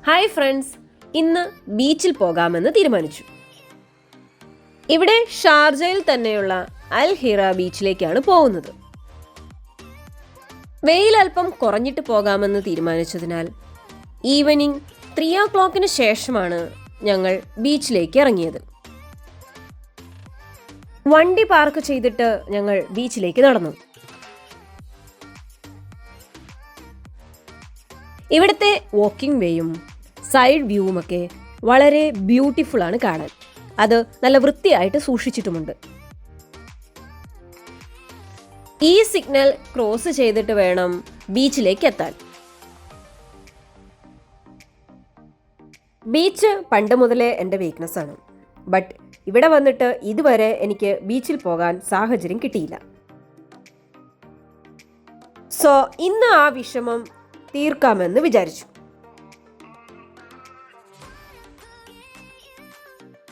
Hi friends, ഇന്ന് ബീച്ചിൽ പോകാമെന്ന് തീരുമാനിച്ചു. ഇവിടെ ഷാർജയിൽ തന്നെയുള്ള അൽ ഹിറ ബീച്ചിലേക്കാണ് പോകുന്നത്. വെയിൽ അല്പം കുറഞ്ഞിട്ട് പോകാമെന്ന് തീരുമാനിച്ചതിനാൽ ഈവനിങ് 3 ശേഷമാണ് ഞങ്ങൾ ബീച്ചിലേക്ക് ഇറങ്ങിയത്. വണ്ടി പാർക്ക് ചെയ്തിട്ട് ഞങ്ങൾ ബീച്ചിലേക്ക് നടന്നു. ഇവിടുത്തെ വാക്കിംഗ് വേയും സൈഡ് വ്യൂവുമൊക്കെ വളരെ ബ്യൂട്ടിഫുൾ ആണ് കാണാൻ. അത് നല്ല വൃത്തിയായിട്ട് സൂക്ഷിച്ചിട്ടുമുണ്ട്. ഈ സിഗ്നൽ ക്രോസ് ചെയ്തിട്ട് വേണം ബീച്ചിലേക്ക് എത്താൻ. ബീച്ച് പണ്ട് മുതലേ എൻ്റെ വീക്ക്നെസ് ആണ്. ബട്ട് ഇവിടെ വന്നിട്ട് ഇതുവരെ എനിക്ക് ബീച്ചിൽ പോകാൻ സാഹചര്യം കിട്ടിയില്ല. സോ ഇന്ന് ആ വിഷമം തീർക്കാമെന്ന് വിചാരിച്ചു.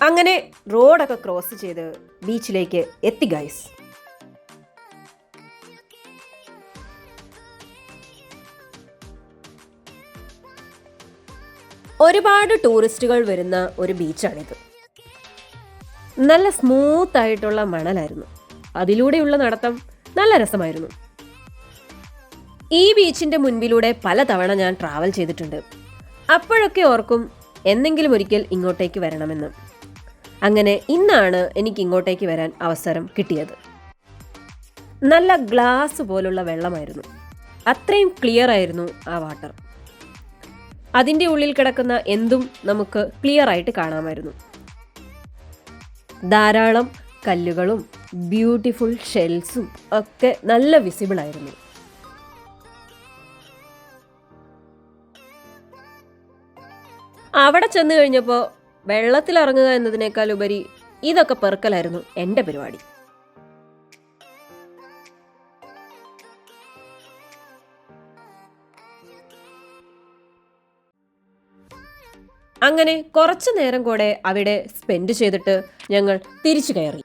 അങ്ങനെ റോഡൊക്കെ ക്രോസ് ചെയ്ത് ബീച്ചിലേക്ക് എത്തി ഗൈസ്. ഒരുപാട് ടൂറിസ്റ്റുകൾ വരുന്ന ഒരു ബീച്ചാണിത്. നല്ല സ്മൂത്ത് ആയിട്ടുള്ള മണലായിരുന്നു. അതിലൂടെയുള്ള നടത്തം നല്ല രസമായിരുന്നു. ഈ ബീച്ചിന്റെ മുൻപിലൂടെ പലതവണ ഞാൻ ട്രാവൽ ചെയ്തിട്ടുണ്ട്. അപ്പോഴൊക്കെ ഓർക്കും എന്നെങ്കിലും ഒരിക്കൽ ഇങ്ങോട്ടേക്ക് വരണമെന്ന്. അങ്ങനെ ഇന്നാണ് എനിക്ക് ഇങ്ങോട്ടേക്ക് വരാൻ അവസരം കിട്ടിയത്. നല്ല ഗ്ലാസ് പോലുള്ള വെള്ളമായിരുന്നു. അത്രയും ക്ലിയർ ആയിരുന്നു ആ വാട്ടർ. അതിൻ്റെ ഉള്ളിൽ കിടക്കുന്ന എന്തും നമുക്ക് ക്ലിയർ ആയിട്ട് കാണാമായിരുന്നു. ധാരാളം കല്ലുകളും ബ്യൂട്ടിഫുൾ ഷെൽസും ഒക്കെ നല്ല വിസിബിൾ ആയിരുന്നു. അവിടെ ചെന്ന് കഴിഞ്ഞപ്പോൾ വെള്ളത്തിലിറങ്ങുക എന്നതിനേക്കാൾ ഉപരി ഇതൊക്കെ പെറുക്കലായിരുന്നു എൻ്റെ പരിപാടി. അങ്ങനെ കുറച്ചു നേരം കൂടെ അവിടെ സ്പെൻഡ് ചെയ്തിട്ട് ഞങ്ങൾ തിരിച്ചു കയറി.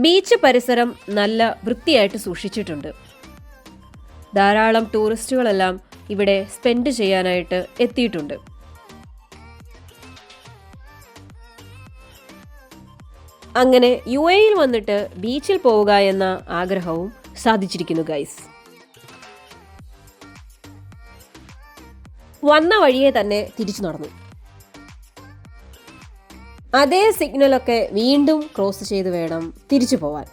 ബീച്ച് പരിസരം നല്ല വൃത്തിയായിട്ട് സൂക്ഷിച്ചിട്ടുണ്ട്. ധാരാളം ടൂറിസ്റ്റുകളെല്ലാം ഇവിടെ സ്പെൻഡ് ചെയ്യാനായിട്ട് എത്തിയിട്ടുണ്ട്. അങ്ങനെ UAE വന്നിട്ട് ബീച്ചിൽ പോവുക എന്ന ആഗ്രഹവും സാധിച്ചിരിക്കുന്നു ഗൈസ്. വന്ന വഴിയെ തന്നെ തിരിച്ചു നടന്നു. അതേ സിഗ്നലൊക്കെ വീണ്ടും ക്രോസ് ചെയ്ത് വേണം തിരിച്ചു പോവാൻ.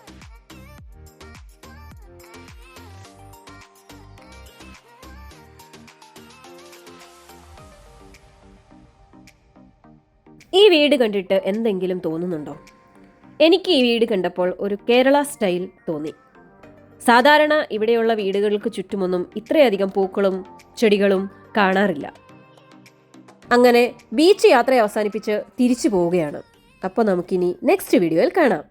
ഈ വീട് കണ്ടിട്ട് എന്തെങ്കിലും തോന്നുന്നുണ്ടോ? എനിക്ക് ഈ വീട് കണ്ടപ്പോൾ ഒരു കേരള സ്റ്റൈൽ തോന്നി. സാധാരണ ഇവിടെയുള്ള വീടുകൾക്ക് ചുറ്റുമൊന്നും ഇത്രയധികം പൂക്കളും ചെടികളും കാണാറില്ല. അങ്ങനെ ബീച്ച് യാത്ര അവസാനിപ്പിച്ച് തിരിച്ചു പോവുകയാണ്. അപ്പോൾ നമുക്കിനി നെക്സ്റ്റ് വീഡിയോയിൽ കാണാം.